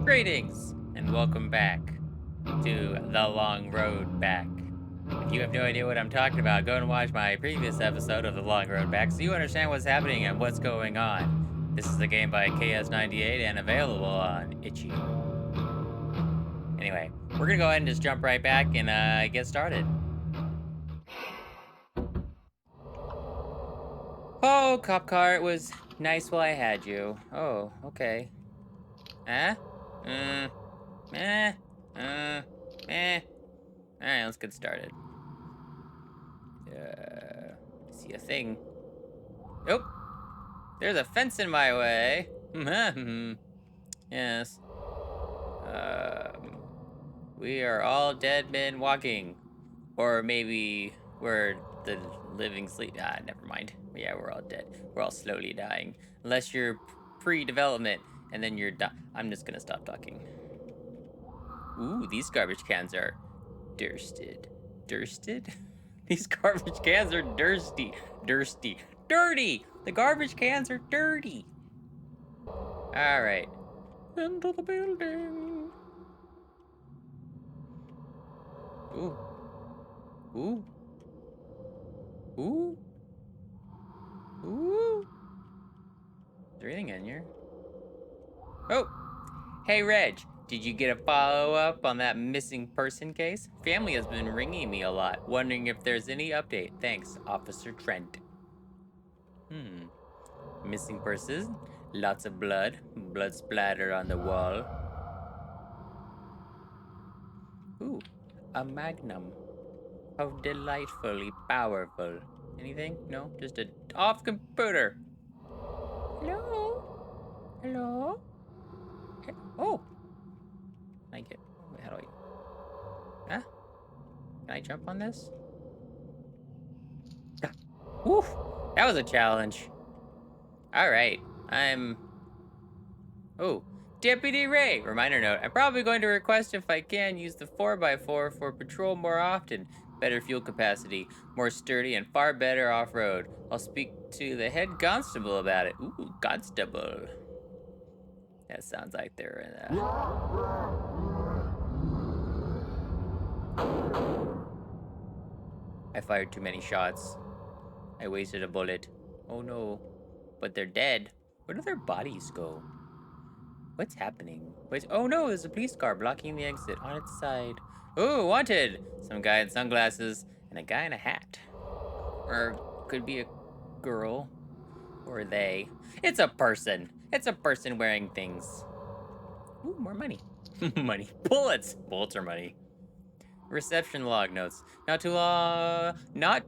Greetings and welcome back to The Long Road Back. If you have no idea what I'm talking about, go and watch my previous episode of The Long Road Back so you understand what's happening and what's going on. This is a game by KS98 and available on Itch.io. Anyway, we're gonna go ahead and just jump right back and get started. Oh, cop car, it was nice while I had you. Oh, okay. Huh? Uh, eh, eh. Alright, let's get started. See a thing. Nope. There's a fence in my way. Yes. Um, we are all dead men walking. Or maybe we're the living sleep. Ah, never mind. Yeah, we're all dead. We're all slowly dying. Unless you're pre-development and then you're I'm just gonna stop talking. Ooh, these garbage cans are dursted. Dursted? These garbage cans are thirsty. Thirsty. Dirty! The garbage cans are dirty. Alright. Into the building. Ooh. Ooh. Ooh. Ooh. Is there anything in here? Oh! Hey, Reg. Did you get a follow-up on that missing person case? Family has been ringing me a lot, wondering if there's any update. Thanks, Officer Trent. Missing person. Lots of blood. Blood splatter on the wall. Ooh, a magnum. How delightfully powerful. Anything? No? Just a off computer. Hello? Hello? Oh! I get. Wait, how do I. Huh? Can I jump on this? Ah, oof! That was a challenge. Alright. Oh. Deputy Ray! Reminder note. I'm probably going to request if I can use the 4x4 for patrol more often. Better fuel capacity, more sturdy, and far better off-road. I'll speak to the head constable about it. Ooh, constable. That sounds like they're in I fired too many shots. I wasted a bullet. Oh no. But they're dead. Where do their bodies go? What's happening? Wait, oh no, there's a police car blocking the exit on its side. Oh, wanted! Some guy in sunglasses and a guy in a hat. Or could be a girl. Or they. It's a person. It's a person wearing things. Ooh, more money. Money. Bullets! Bullets are money. Reception log notes. Not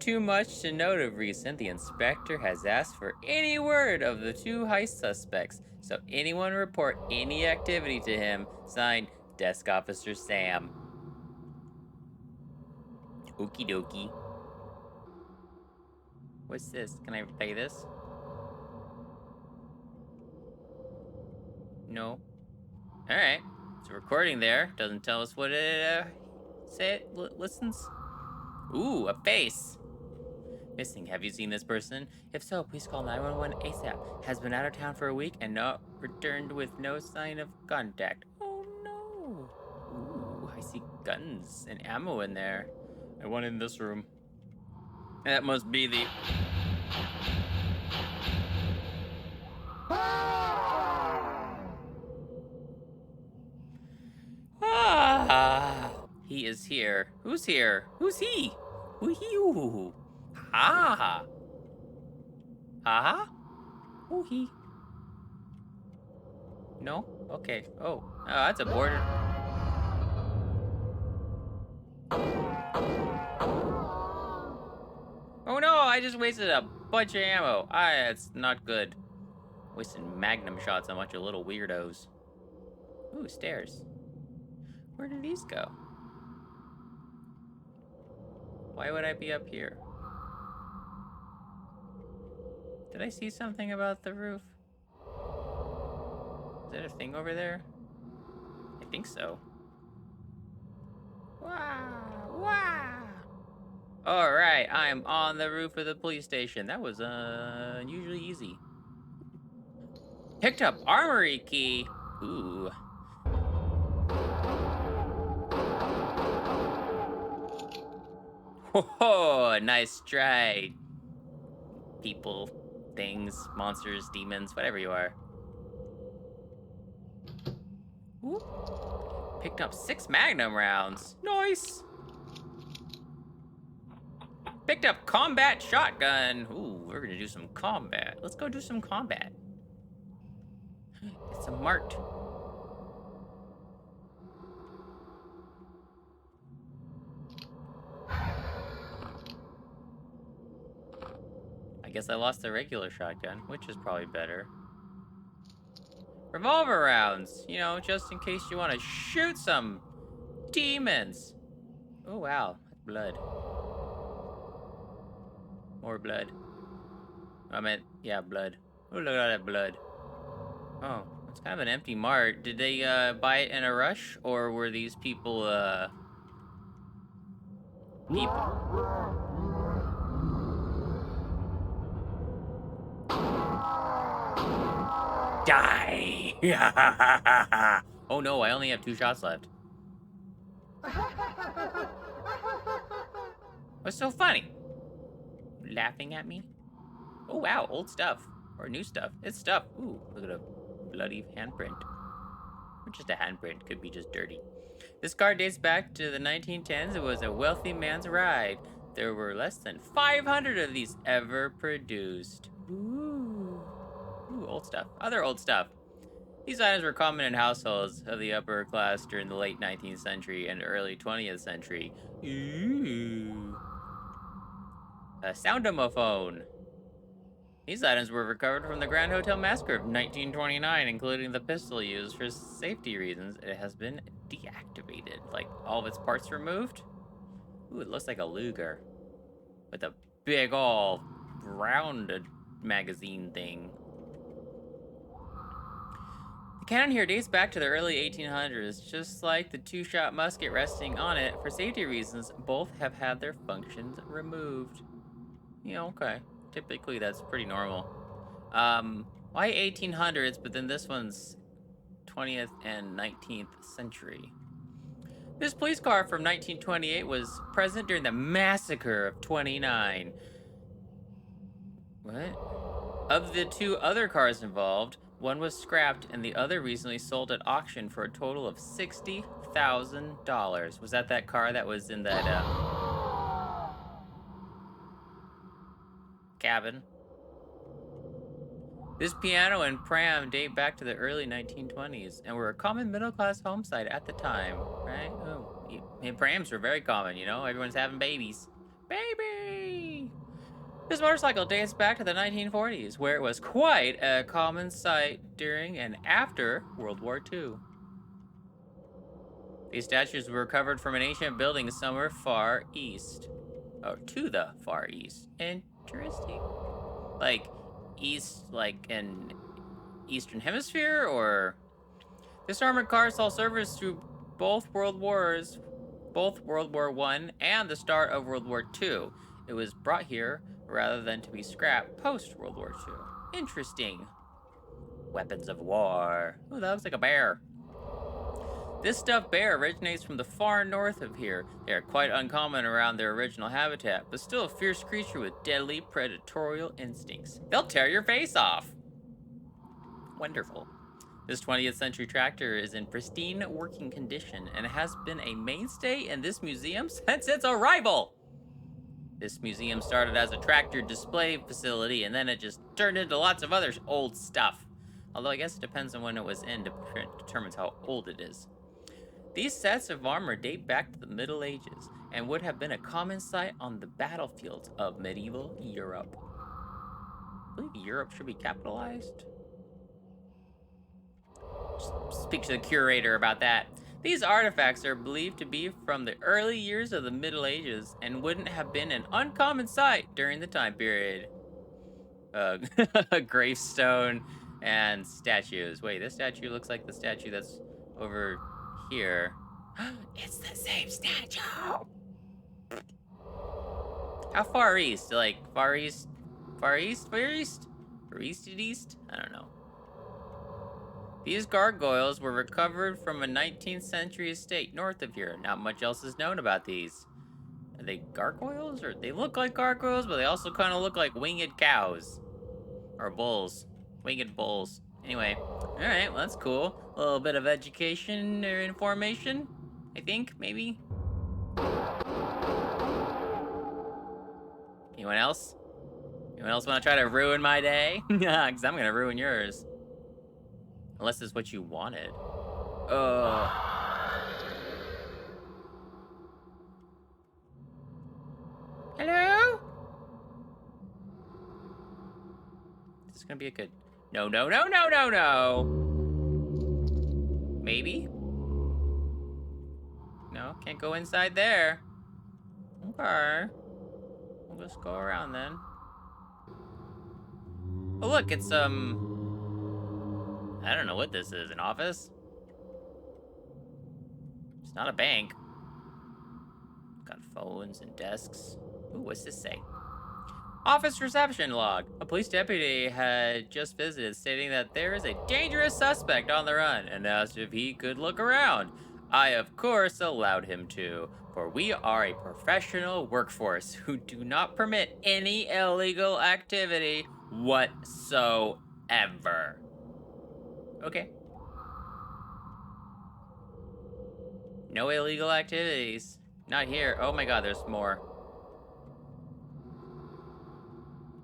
too much to note of recent. The inspector has asked for any word of the two heist suspects. So anyone report any activity to him. Signed, Desk Officer Sam. Okie dokie. What's this? Can I play this? No. Alright. It's a recording there. Doesn't tell us what it, listens. Ooh, a face. Missing. Have you seen this person? If so, please call 911 ASAP. Has been out of town for a week and not returned with no sign of contact. Oh no. Ooh, I see guns and ammo in there. And one in this room. That must be the... Ah! He is here. Who's here? Who's he? Who he? Ooh. Ha! Ha? Who he? No? Okay. Oh, that's a border. Oh no, I just wasted a bunch of ammo. It's not good. Wasting magnum shots on a bunch of little weirdos. Ooh, stairs. Where did these go? Why would I be up here? Did I see something about the roof? Is that a thing over there? I think so. Wow! Wow! Alright, I'm on the roof of the police station. That was unusually easy. Picked up armory key. Ooh. Whoa, nice try. People, things, monsters, demons, whatever you are. Ooh. Picked up 6 Magnum rounds. Nice. Picked up combat shotgun. Ooh, we're gonna do some combat. Let's go do some combat. It's a mart. I guess I lost the regular shotgun, which is probably better. Revolver rounds, you know, just in case you want to shoot some demons. Oh, wow. That's blood. More blood. I meant, yeah, blood. Oh, look at that blood. Oh, it's kind of an empty mart. Did they buy it in a rush, or were these people die? Oh no, I only have 2 shots left. What's so funny? Laughing at me? Oh wow, old stuff. Or new stuff. It's stuff. Ooh, look at a bloody handprint. Or just a handprint, could be just dirty. This car dates back to the 1910s. It was a wealthy man's ride. There were less than 500 of these ever produced. Ooh. Ooh, old stuff. Other old stuff. These items were common in households of the upper class during the late 19th century and early 20th century. Ooh. A soundomophone. These items were recovered from the Grand Hotel Massacre of 1929, including the pistol used for safety reasons. It has been deactivated, like all of its parts removed. Ooh, it looks like a Luger with a big ol' rounded magazine thing. The cannon here dates back to the early 1800s, just like the 2-shot musket resting on it. For safety reasons, both have had their functions removed. Yeah, okay. Typically, that's pretty normal. Why 1800s, but then this one's 20th and 19th century? This police car from 1928 was present during the massacre of 29. What? Of the 2 other cars involved, one was scrapped and the other recently sold at auction for a total of $60,000. Was that car that was in that cabin? This piano and pram date back to the early 1920s and were a common middle-class home site at the time, right? Oh, and prams were very common, you know? Everyone's having babies. Baby! This motorcycle dates back to the 1940s, where it was quite a common sight during and after World War II. These statues were recovered from an ancient building somewhere far east. Oh, to the far east. Interesting. Like, east, like in Eastern Hemisphere, or this armored car saw service through both World Wars, both World War I and the start of World War II. It was brought here rather than to be scrapped post World War II. Interesting. Weapons of war. Oh, that looks like a bear. This stuffed bear originates from the far north of here. They are quite uncommon around their original habitat, but still a fierce creature with deadly predatorial instincts. They'll tear your face off. Wonderful. This 20th century tractor is in pristine working condition and has been a mainstay in this museum since its arrival. This museum started as a tractor display facility and then it just turned into lots of other old stuff. Although I guess it depends on when it was in, determines how old it is. These sets of armor date back to the Middle Ages and would have been a common sight on the battlefields of medieval Europe. I believe Europe should be capitalized. Speak to the curator about that. These artifacts are believed to be from the early years of the Middle Ages and wouldn't have been an uncommon sight during the time period. A gravestone and statues. Wait, this statue looks like the statue that's over here. It's the same statue. How far east? Like far east? Far east? Far east? Or east to east? I don't know. These gargoyles were recovered from a 19th century estate north of here. Not much else is known about these. Are they gargoyles? Or they look like gargoyles, but they also kind of look like winged cows. Or bulls. Winged bulls. Anyway, alright, well that's cool. A little bit of education or information, I think, maybe. Anyone else? Anyone else want to try to ruin my day? Because I'm going to ruin yours. Unless it's what you wanted. Hello? This is going to be a good... No, no, no, no, no, no! Maybe? No, can't go inside there. Okay. We'll just go around then. Oh, look, it's, I don't know what this is. An office? It's not a bank. Got phones and desks. Ooh, what's this say? Office reception log. A police deputy had just visited, stating that there is a dangerous suspect on the run and asked if he could look around. I, of course, allowed him to, for we are a professional workforce who do not permit any illegal activity whatsoever. Okay. No illegal activities. Not here. Oh my god, there's more.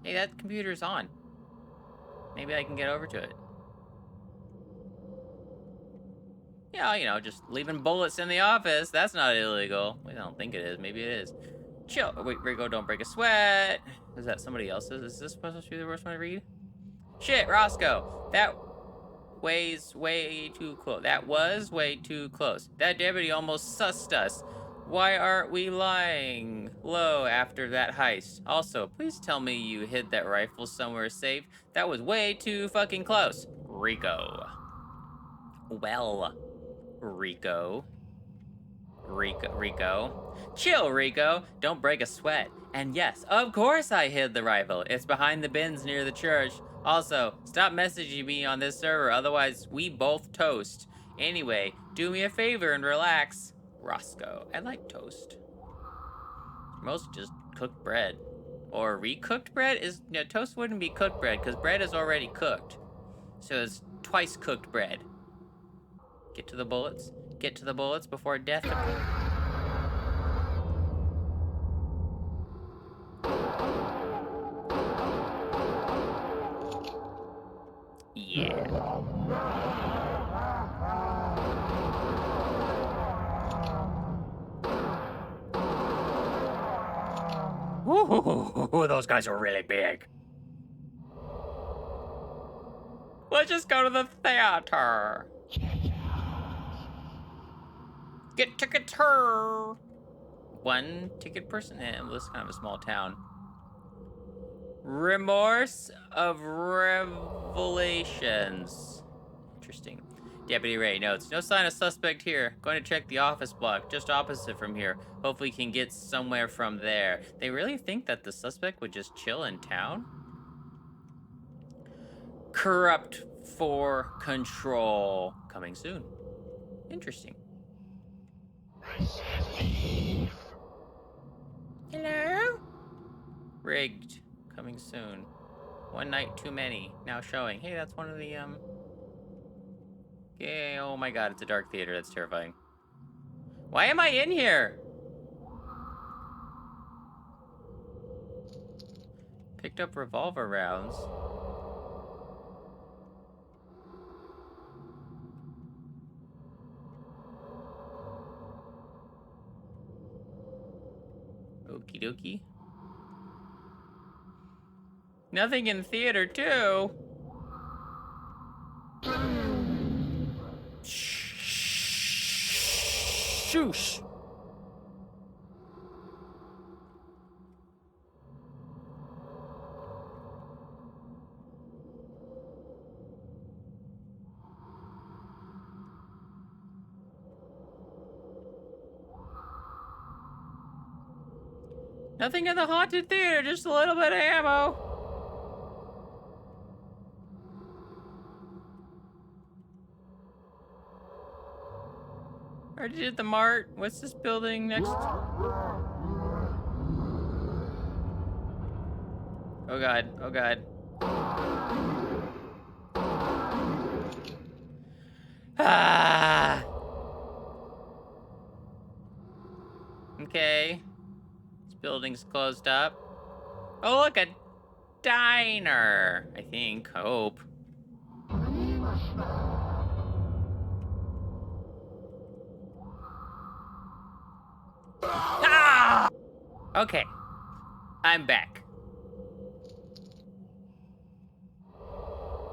Hey, that computer's on. Maybe I can get over to it. Yeah, you know, just leaving bullets in the office. That's not illegal. I don't think it is. Maybe it is. Chill. Oh, wait, Rico, don't break a sweat. Is that somebody else's? Is this supposed to be the first one to read? Shit, Roscoe. That weighs way too close. That was way too close. That deputy almost sussed us. Why aren't we lying low after that heist? Also, please tell me you hid that rifle somewhere safe. That was way too fucking close. Rico. Well, Rico. Chill, Rico. Don't break a sweat. And yes, of course I hid the rifle. It's behind the bins near the church. Also, stop messaging me on this server, otherwise we both toast. Anyway, do me a favor and relax. Roscoe. I like toast. Most just cooked bread. Or recooked bread? No, toast wouldn't be cooked bread, because bread is already cooked. So it's twice cooked bread. Get to the bullets. Get to the bullets before death occurs. Yeah. Ooh, those guys are really big. Let's just go to the theater. Get tickets her. One ticket person. Well, this is kind of a small town. Remorse of Revelations. Interesting. Deputy Ray notes, no sign of suspect here. Going to check the office block, just opposite from here. Hopefully can get somewhere from there. They really think that the suspect would just chill in town? Corrupt for control. Coming soon. Interesting. I said leave. Hello? Rigged. Coming soon. One night too many. Now showing. Hey, that's one of the, Yay, oh my god, it's a dark theater. That's terrifying. Why am I in here? Picked up revolver rounds. Okie dokie. Nothing in theater, too. Shoosh. Nothing in the haunted theater, just a little bit of ammo. Already did the mart. What's this building next? Oh god, oh god. Ah! Okay. This building's closed up. Oh, look, a diner. I think. I hope. Ah! Okay. I'm back.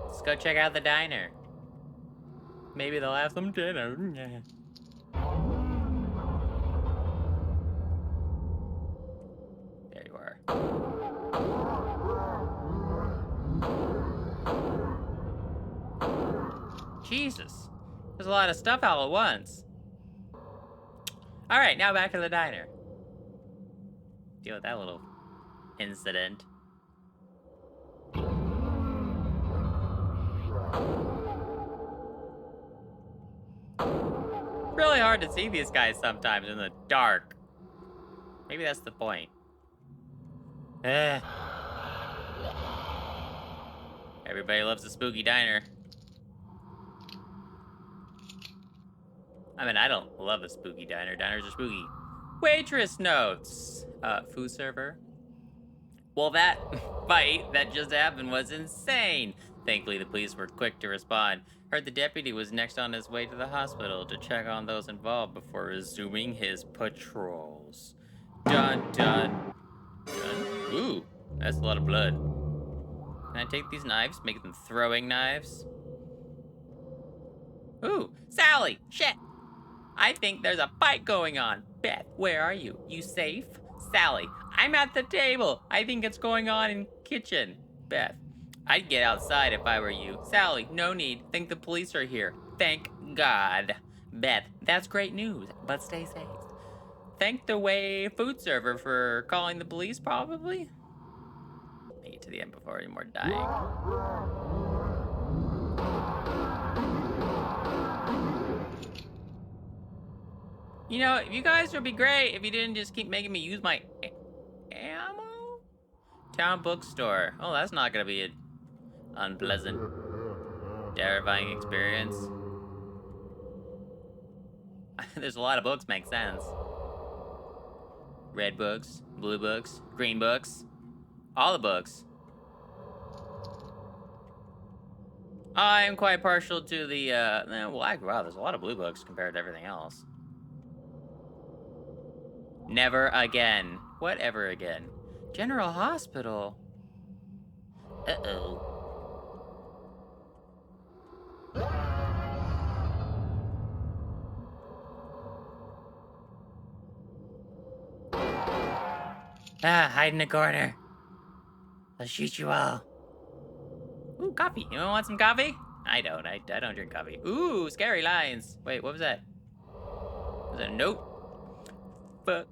Let's go check out the diner. Maybe they'll have some dinner. There you are. Jesus. There's a lot of stuff all at once. Alright, now back to the diner. Deal with that little incident. Really hard to see these guys sometimes in the dark. Maybe that's the point. Everybody loves a spooky diner. I mean, I don't love a spooky diner. Diners are spooky. Waitress notes. Food server. Well, that fight that just happened was insane. Thankfully, the police were quick to respond. Heard the deputy was next on his way to the hospital to check on those involved before resuming his patrols. Dun, dun, dun. Ooh, that's a lot of blood. Can I take these knives, make them throwing knives? Ooh, Sally, shit. I think there's a fight going on. Beth, where are you? You safe? Sally, I'm at the table. I think it's going on in kitchen. Beth, I'd get outside if I were you. Sally, no need. Think the police are here. Thank God. Beth, that's great news, but stay safe. Thank the way food server for calling the police, probably. Make it to the end before any more dying. You know, you guys would be great if you didn't just keep making me use my ammo? Town bookstore. Oh, that's not gonna be an unpleasant, terrifying experience. There's a lot of books, makes sense. Red books, blue books, green books. All the books. I'm quite partial to the, wow, there's a lot of blue books compared to everything else. Never again. Whatever again? General Hospital. Uh-oh. Hide in a corner. I'll shoot you all. Ooh, coffee. Anyone want some coffee? I don't. I don't drink coffee. Ooh, scary lines. Wait, what was that? Was that a note? Fuck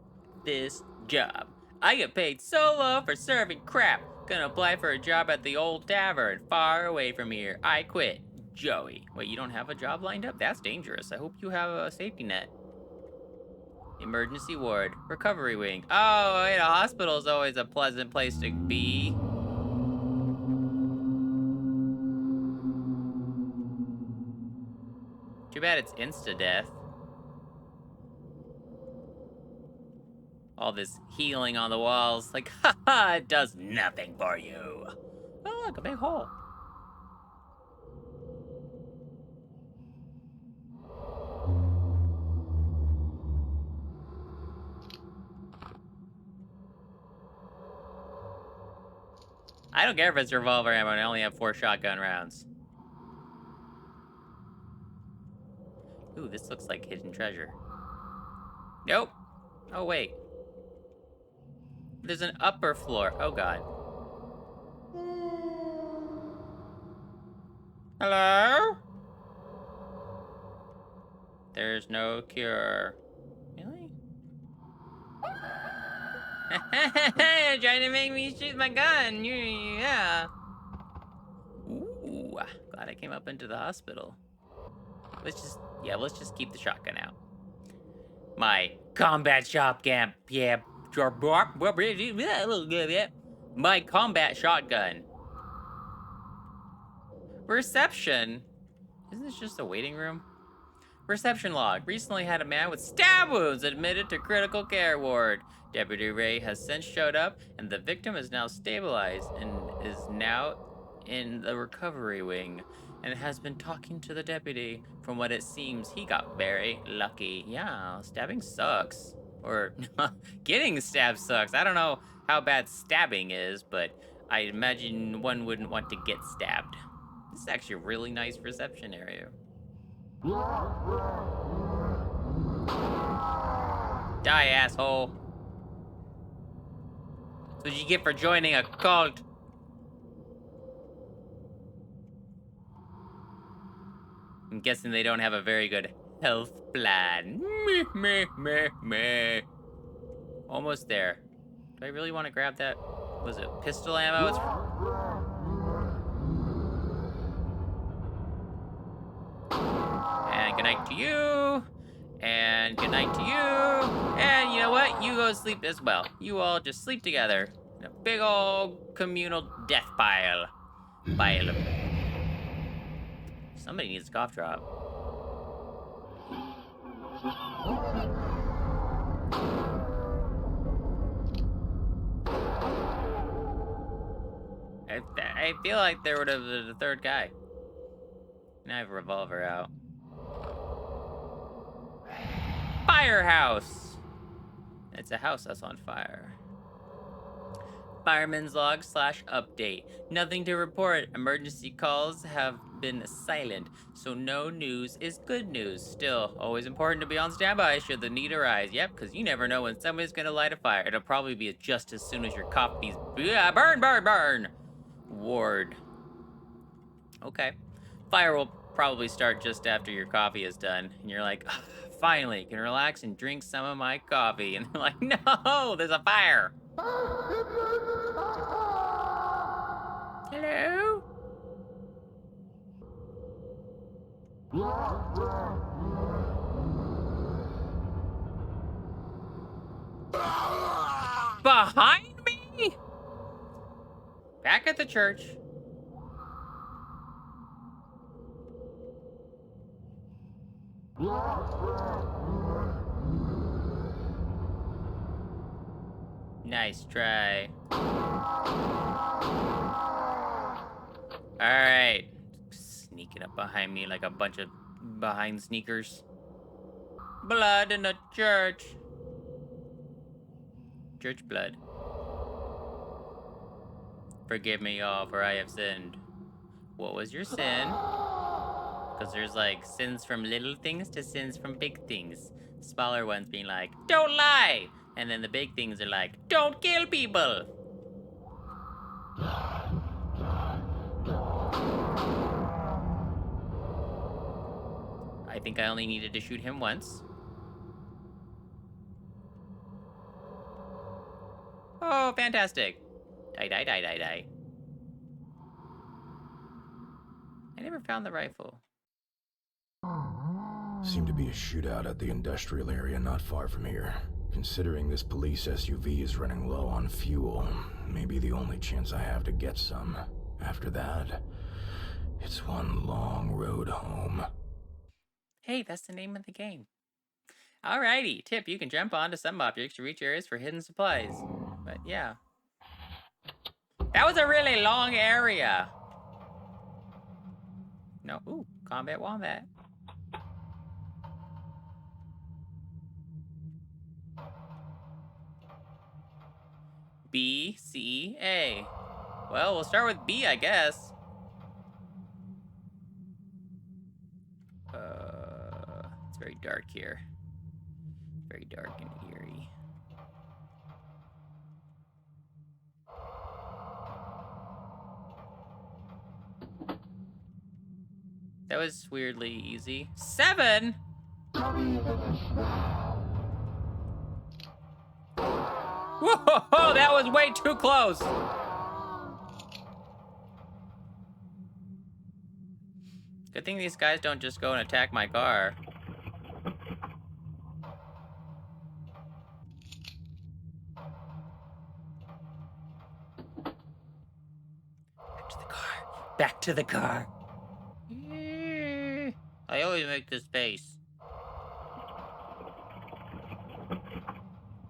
this job. I get paid so low for serving crap. Gonna apply for a job at the old tavern, far away from here. I quit. Joey. Wait, you don't have a job lined up? That's dangerous. I hope you have a safety net. Emergency ward. Recovery wing. Oh, wait, a hospital is always a pleasant place to be. Too bad it's insta-death. All this healing on the walls. Like, haha, it does nothing for you. Oh, look, a big hole. I don't care if it's revolver ammo and I only have 4 shotgun rounds. Ooh, this looks like hidden treasure. Nope. Oh, wait. There's an upper floor. Oh, God. Hello? There's no cure. Really? You're trying to make me shoot my gun. Yeah. Ooh, glad I came up into the hospital. Let's just keep the shotgun out. My combat shop camp, yeah. My combat shotgun. Reception. Isn't this just a waiting room? Reception log. Recently had a man with stab wounds admitted to critical care ward. Deputy Ray has since showed up, and the victim is now stabilized and is now in the recovery wing and has been talking to the deputy. From what it seems, he got very lucky. Yeah, stabbing sucks. Or getting stabbed sucks. I don't know how bad stabbing is, but I imagine one wouldn't want to get stabbed. This is actually a really nice reception area. Die, asshole. That's what you get for joining a cult. I'm guessing they don't have a very good health plan. Meh. Almost there. Do I really want to grab that? Was it pistol ammo? And good night to you. And good night to you. And you know what? You go sleep as well. You all just sleep together in a big old communal death pile. Somebody needs a cough drop. I feel like there would have been a third guy. Now I have a revolver out. Firehouse! It's a house that's on fire. Fireman's log / update. Nothing to report. Emergency calls have been silent, so no news is good news. Still, always important to be on standby should the need arise. Yep, because you never know when somebody's gonna light a fire. It'll probably be just as soon as your coffee's burn. Ward. Okay. Fire will probably start just after your coffee is done, and you're like, finally, can relax and drink some of my coffee. And they're like, no, there's a fire. Hello? Behind me? Back at the church. Nice try. Alright. Sneaking up behind me like a bunch of behind sneakers. Blood in the church. Church blood. Forgive me, all, for I have sinned. What was your sin? Because there's like sins from little things to sins from big things. Smaller ones being like, don't lie! And then the big things are like, don't kill people! I think I only needed to shoot him once. Oh, fantastic. Die. I never found the rifle. Seemed to be a shootout at the industrial area not far from here. Considering this police SUV is running low on fuel, maybe the only chance I have to get some. After that, it's one long road home. Hey, that's the name of the game. Alrighty, tip, you can jump onto some objects to reach areas for hidden supplies. But yeah. That was a really long area. No, ooh, combat wombat. B, C, A. Well, we'll start with B, I guess. It's very dark here. Very dark and eerie. That was weirdly easy. 7? Whoa, that was way too close. Good thing these guys don't just go and attack my car. to the car. Back to the car. I always make this face.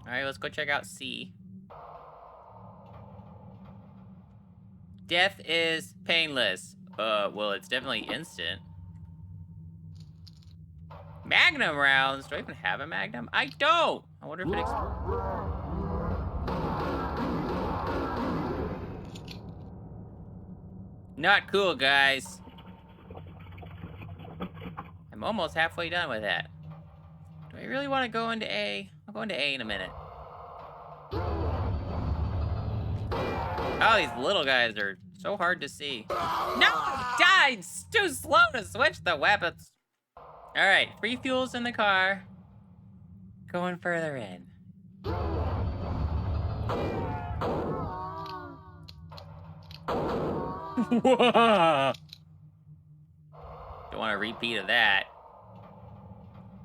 Alright, let's go check out C. Death is painless. Well, it's definitely instant. Magnum rounds? Do I even have a Magnum? I don't! I wonder if it Not cool, guys. I'm almost halfway done with that. Do I really want to go into A? I'll go into A in a minute. Oh, these little guys are so hard to see. No! I died! It's too slow to switch the weapons. Alright, free fuels in the car. Going further in. Whoa! Don't want a repeat of that.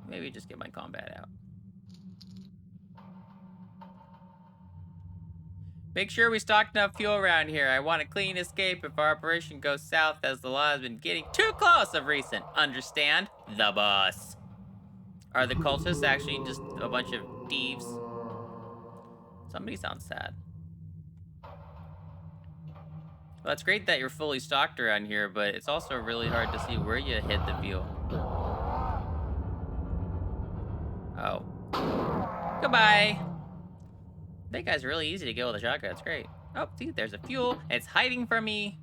Maybe just get my combat out. Make sure we stocked enough fuel around here. I want a clean escape if our operation goes south, as the law has been getting too close of recent. Understand? The boss. Are the cultists actually just a bunch of thieves? Somebody sounds sad. Well, it's great that you're fully stocked around here, but it's also really hard to see where you hid the fuel. Oh. Goodbye. That guy's really easy to kill with a shotgun. It's great. Oh, see, there's a fuel. It's hiding from me.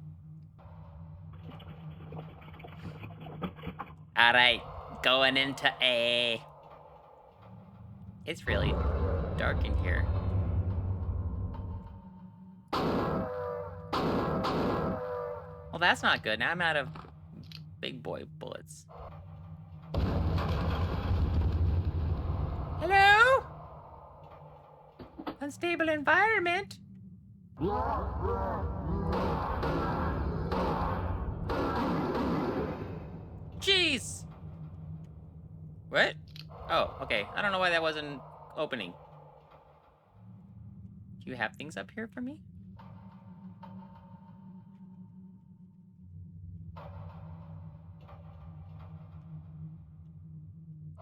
All right, going into A. It's really dark in here. Well, that's not good. Now I'm out of big boy bullets. Hello? Unstable environment. Jeez. What? Oh, okay. I don't know why that wasn't opening. Do you have things up here for me?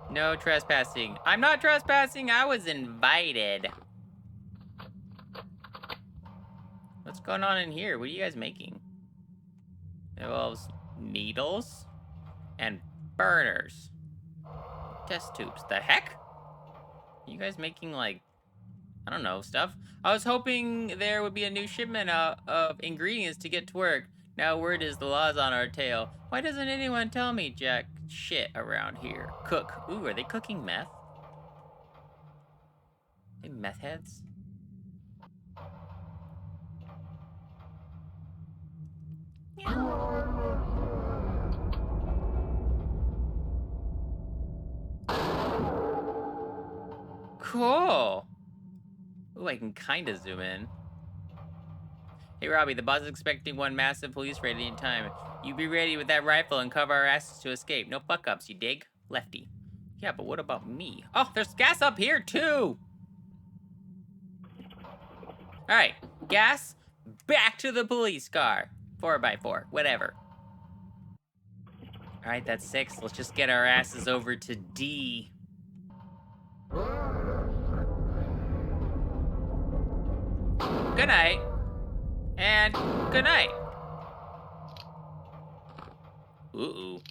No trespassing. I'm not trespassing. I was invited. What's going on in here? What are you guys making? It involves needles and burners. Test tubes. The heck? Are you guys making, like, I don't know, stuff? I was hoping there would be a new shipment of ingredients to get to work. Now word is the law's on our tail. Why doesn't anyone tell me jack shit around here? Cook. Ooh, are they cooking meth? They meth heads? Cool. Ooh, I can kind of zoom in. Hey, Robbie, the boss is expecting one massive police raid at any time. You be ready with that rifle and cover our asses to escape. No fuck-ups, you dig? Lefty. Yeah, but what about me? Oh, there's gas up here, too! Alright, gas, back to the police car. 4x4, whatever. Alright, that's 6. Let's just get our asses over to D. Good night. And good night. Ooh.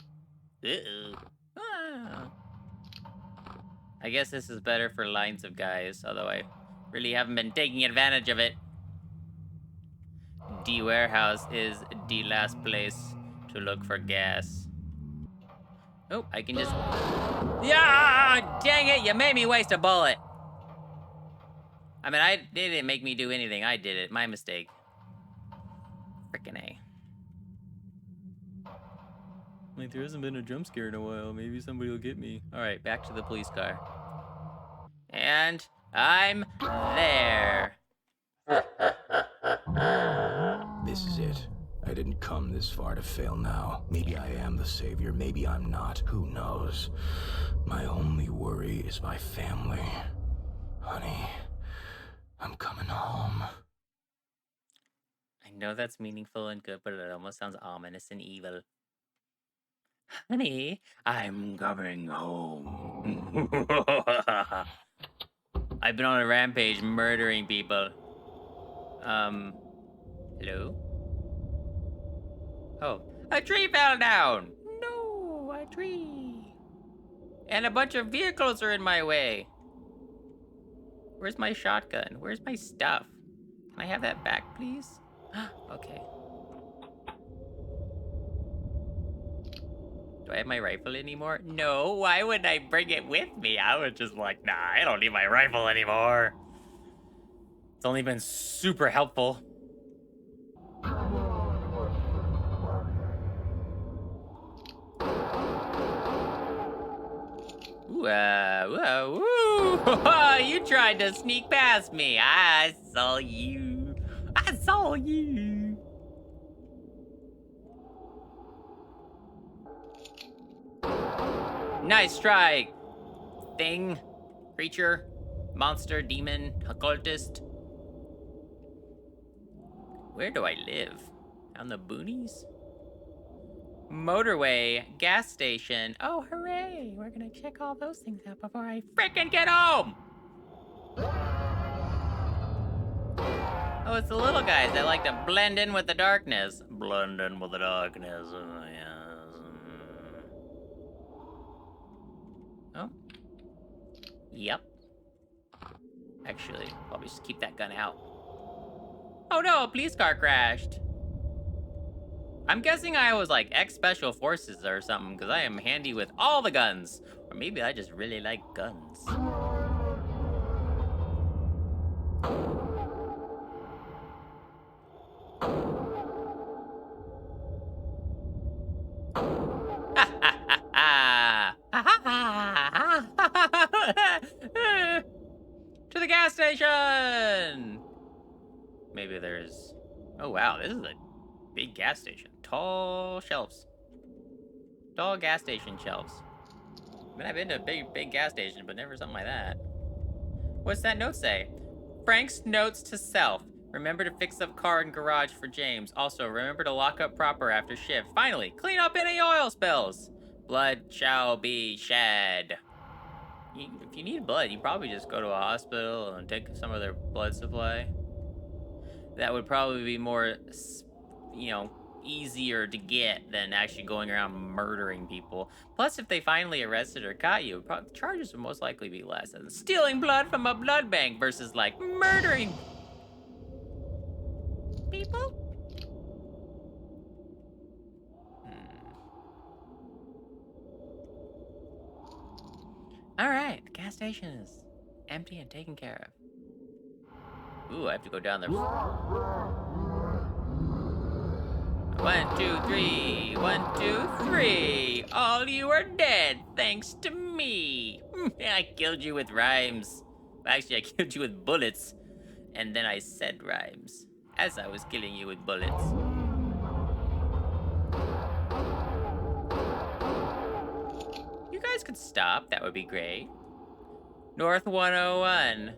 Uh-oh. Ah. I guess this is better for lines of guys, although I really haven't been taking advantage of it. D warehouse is the last place to look for gas. Oh, I can just... Yeah! Dang it, you made me waste a bullet. I mean, they didn't make me do anything. I did it. My mistake. Frickin' A. Like, there hasn't been a jump scare in a while. Maybe somebody will get me. Alright, back to the police car. And I'm there. This is it. I didn't come this far to fail now. Maybe I am the savior, maybe I'm not. Who knows? My only worry is my family. Honey, I'm coming home. I I know that's meaningful and good, but it almost sounds ominous and evil. Honey, I'm coming home. I've been on a rampage murdering people. Hello? Oh, a tree fell down! No, a tree. And a bunch of vehicles are in my way. Where's my shotgun? Where's my stuff? Can I have that back, please? Okay. Do I have my rifle anymore? No, why would I bring it with me? I was just like, nah, I don't need my rifle anymore. It's only been super helpful. Ooh, you tried to sneak past me. I saw you. I saw you. Nice try, thing, creature, monster, demon, occultist. Where do I live? On the boonies? Motorway, gas station. Oh, hooray! We're gonna check all those things out before I frickin' get home! Oh, it's the little guys that like to blend in with the darkness. Blend in with the darkness. Oh. Yep. Actually, probably just keep that gun out. Oh no, a police car crashed. I'm guessing I was like ex-special forces or something, because I am handy with all the guns. Or maybe I just really like guns. To the gas station! Maybe there's... Oh wow, this is a big gas station. Tall shelves. Tall gas station shelves. I mean, I've been to a big gas station, but never something like that. What's that note say? Frank's notes to self. Remember to fix up car and garage for James. Also, remember to lock up proper after shift. Finally, clean up any oil spills. Blood shall be shed. If you need blood, you probably just go to a hospital and take some of their blood supply. That would probably be more, you know, easier to get than actually going around murdering people. Plus, if they finally arrested or caught you, the charges would most likely be less than stealing blood from a blood bank versus like murdering people. All right, the gas station is empty and taken care of. Ooh, I have to go down there. 1, 2, 3. 1, 2, 3. All you are dead, thanks to me. I killed you with rhymes. Actually, I killed you with bullets. And then I said rhymes as I was killing you with bullets. You guys could stop, that would be great. North 101.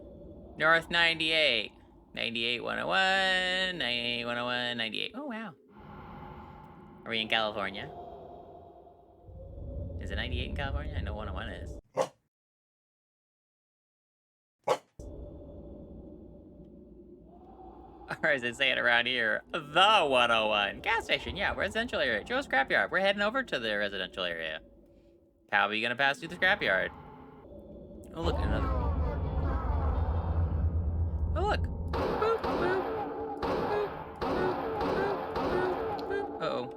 North 98. 98 101. 98 101. 98. Oh, wow. Are we in California? Is it 98 in California? I know 101 is. Or as they say it around here, the 101. Gas station, yeah, residential area. Joe's scrapyard. We're heading over to the residential area. How are you gonna pass through the scrapyard? Oh, look, another. Oh, look. Boop, boop. Boop, boop, boop, boop, boop. Uh-oh.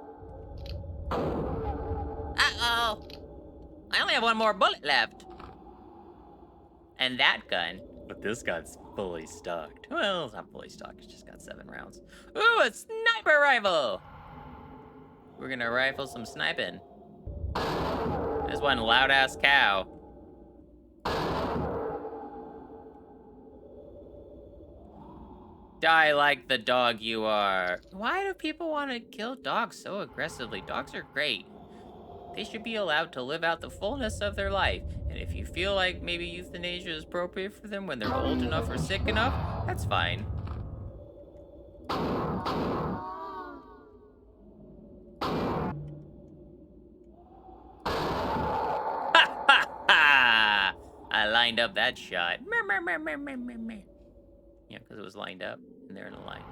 Uh-oh. I only have one more bullet left. And that gun. But this gun's fully stocked. Well, it's not fully stocked. It's just got 7 rounds. Ooh, a sniper rifle. We're gonna rifle some sniping. There's one loud-ass cow. Die like the dog you are. Why do people want to kill dogs so aggressively? Dogs are great. They should be allowed to live out the fullness of their life. And if you feel like maybe euthanasia is appropriate for them when they're old enough or sick enough, that's fine. lined up that shot. Yeah, because it was lined up and they're in a line.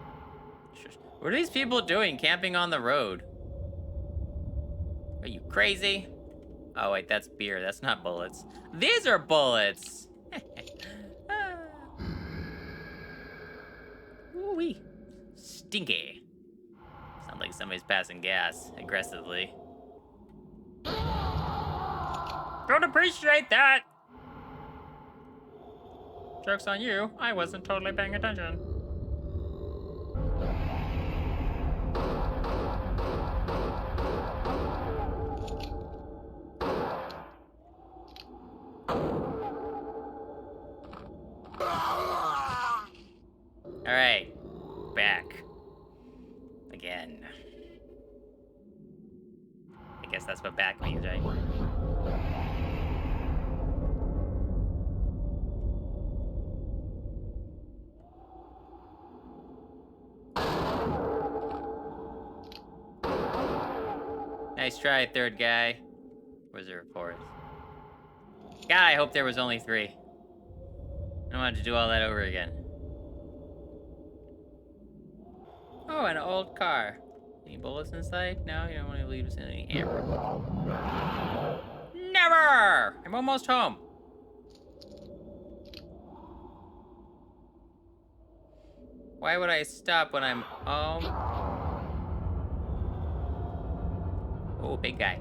What are these people doing camping on the road? Are you crazy? Oh, wait, that's beer. That's not bullets. These are bullets! Ooh-wee. Stinky. Sounds like somebody's passing gas aggressively. Don't appreciate that! Joke's on you. I wasn't totally paying attention. Alright. Back. Again. I guess that's what back means, right? Nice try, third guy. Where's there a fourth? God, I hope there was only 3. I don't want to do all that over again. Oh, an old car. Any bullets inside? No, you don't want to leave us in any ammo. Never! I'm almost home. Why would I stop when I'm home? Oh, big guy.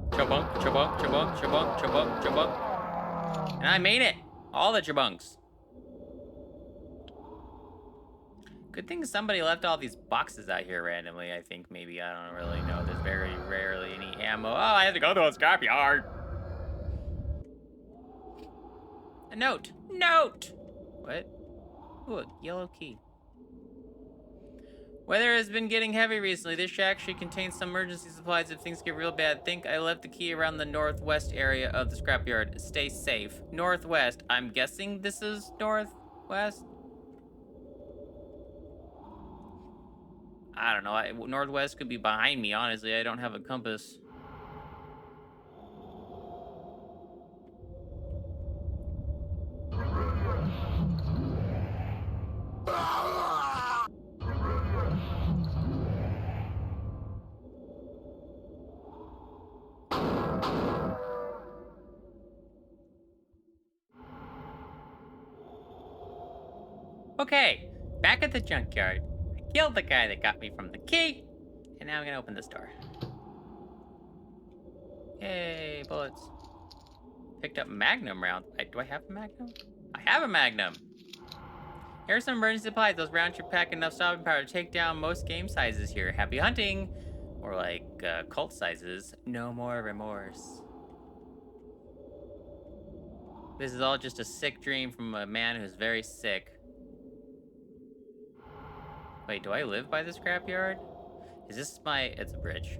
Chabunk, chabunk, chabunk, chabunk, chabunk, chabunk. And I made it! All the chabunks. Good thing somebody left all these boxes out here randomly, I think, maybe. I don't really know. There's very rarely any ammo. Oh, I have to go to a scrapyard. A note. Note! What? Ooh, a yellow key. Weather has been getting heavy recently. This shack should contain some emergency supplies if things get real bad. Think I left the key around the northwest area of the scrapyard. Stay safe. Northwest. I'm guessing this is northwest? I don't know. Northwest could be behind me, honestly. I don't have a compass. Okay, back at the junkyard. I killed the guy that got me from the key, and now I'm gonna open this door. Yay, bullets. Picked up Magnum round. Do I have a Magnum? I have a Magnum. Here's some emergency supplies. Those rounds should pack enough stopping power to take down most game sizes here. Happy hunting! Or like cult sizes. No more remorse. This is all just a sick dream from a man who's very sick. Wait, do I live by the scrapyard? Is this my... It's a bridge.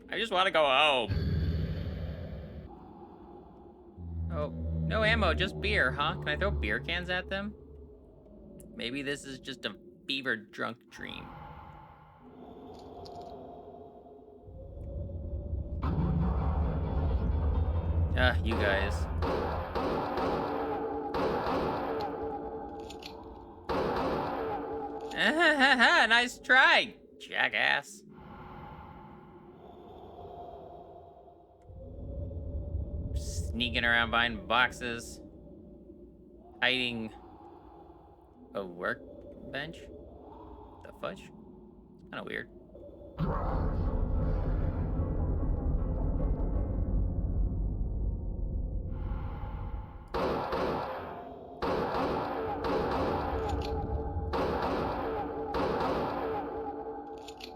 I just want to go home. Oh, no ammo, just beer, huh? Can I throw beer cans at them? Maybe this is just a fever drunk dream. Ah, you guys. Nice try, jackass. Sneaking around behind boxes. Hiding a workbench? The fudge? Kinda weird.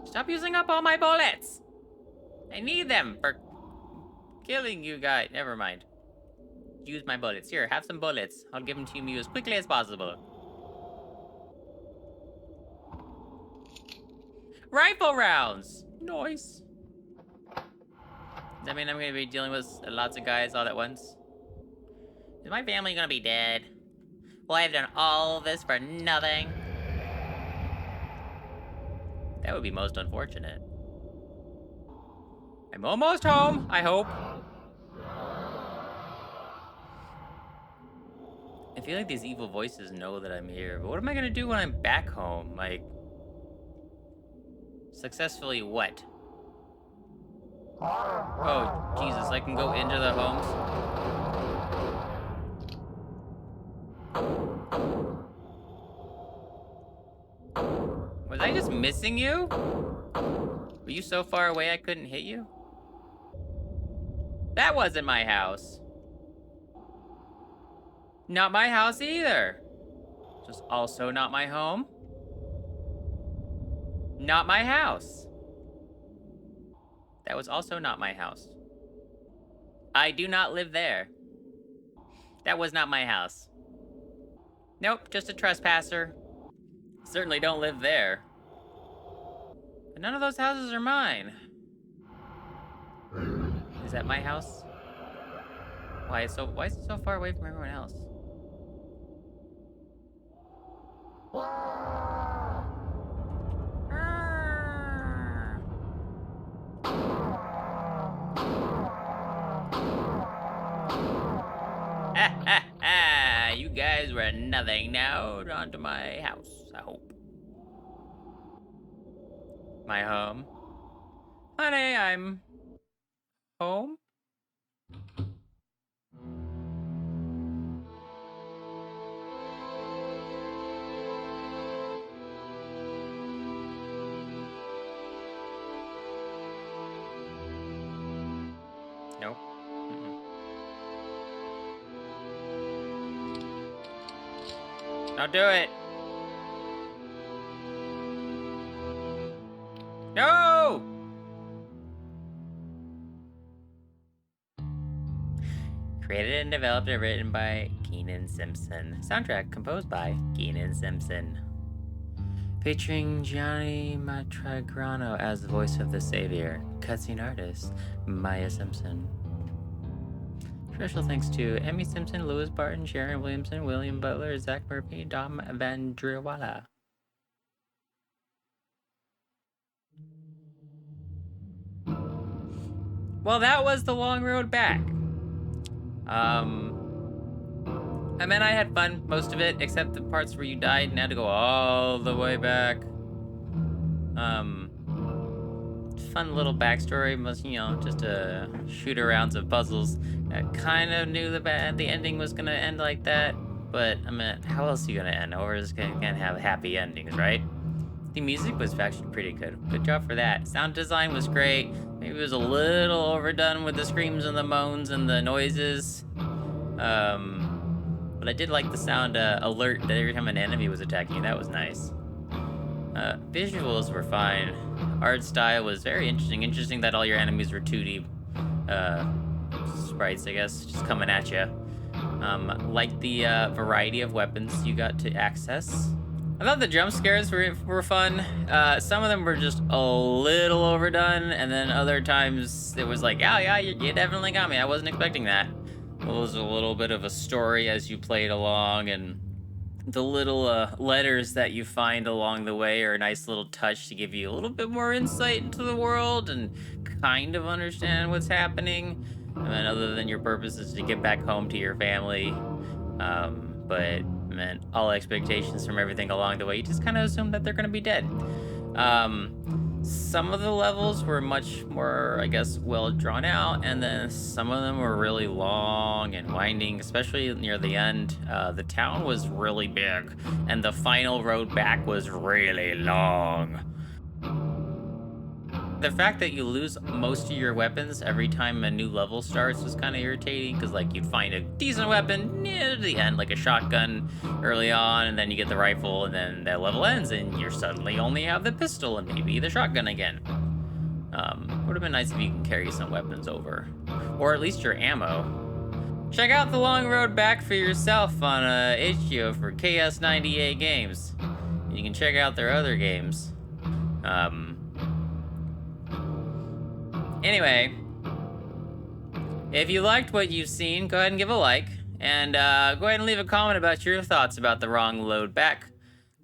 Stop using up all my bullets! I need them for killing you guys. Never mind. Use my bullets. Here, have some bullets. I'll give them to you as quickly as possible. Rifle rounds! Nice. Does that mean I'm going to be dealing with lots of guys all at once? Is my family gonna be dead? Well, I've done all this for nothing. That would be most unfortunate. I'm almost home, I hope. I feel like these evil voices know that I'm here, but what am I gonna do when I'm back home? Like, successfully what? Oh, Jesus, I can go into the homes? Was I just missing you? Were you so far away I couldn't hit you? That wasn't my house. Not my house either. Just also not my home. Not my house. That was also not my house. I do not live there. That was not my house. Nope, just a trespasser. Certainly don't live there. But none of those houses are mine. Is that my house? Why is it so far away from everyone else? You guys were nothing. Now on to my house, I hope. My home. Honey, I'm home. Nope. Don't do it. No! Created and developed and written by Keenan Simpson. Soundtrack composed by Keenan Simpson. Featuring Gianni Matragrano as the voice of the Savior. Cutscene artist, Maya Simpson. Special thanks to Emmy Simpson, Lewis Barton, Sharon Williamson, William Butler, Zach Murphy, Dom Vandriwala. Well, that was the long road back. I mean, I had fun most of it, except the parts where you died and had to go all the way back. Fun little backstory, was, you know, just a shoot arounds of puzzles. I kind of knew the ending was gonna end like that, but I mean, how else are you gonna end? Or is gonna have happy endings, right? The music was actually pretty good. Good job for that. Sound design was great. Maybe it was a little overdone with the screams and the moans and the noises. But I did like the sound alert that every time an enemy was attacking you. That was nice. Visuals were fine. Art style was very interesting. Interesting that all your enemies were 2D sprites, I guess, just coming at you. Like the variety of weapons you got to access. I thought the jump scares were fun. Some of them were just a little overdone, and then other times it was like, oh yeah, you definitely got me. I wasn't expecting that. It was a little bit of a story as you played along, and the little letters that you find along the way are a nice little touch to give you a little bit more insight into the world and kind of understand what's happening. And then other than your purpose is to get back home to your family. But man, all expectations from everything along the way, you just kind of assume that they're going to be dead. Some of the levels were much more, I guess, well drawn out, and then some of them were really long and winding, especially near the end. The town was really big, and the final road back was really long. The fact that you lose most of your weapons every time a new level starts was kind of irritating, because like you'd find a decent weapon near the end, like a shotgun early on, and then you get the rifle, and then that level ends and you suddenly only have the pistol and maybe the shotgun again. Would have been nice if you can carry some weapons over, or at least your ammo. Check out the long road back for yourself on Itch.io for KS98 Games. You can check out their other games. Anyway, if you liked what you've seen, go ahead and give a like. And go ahead and leave a comment about your thoughts about the wrong load back.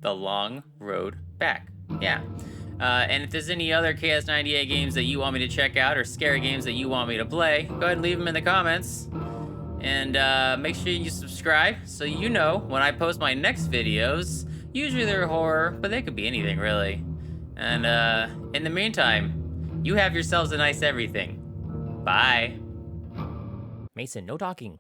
The long road back. Yeah. And if there's any other KS98 games that you want me to check out or scary games that you want me to play, go ahead and leave them in the comments. And make sure you subscribe so you know when I post my next videos. Usually they're horror, but they could be anything really. And in the meantime, you have yourselves a nice everything. Bye. Mason, no talking.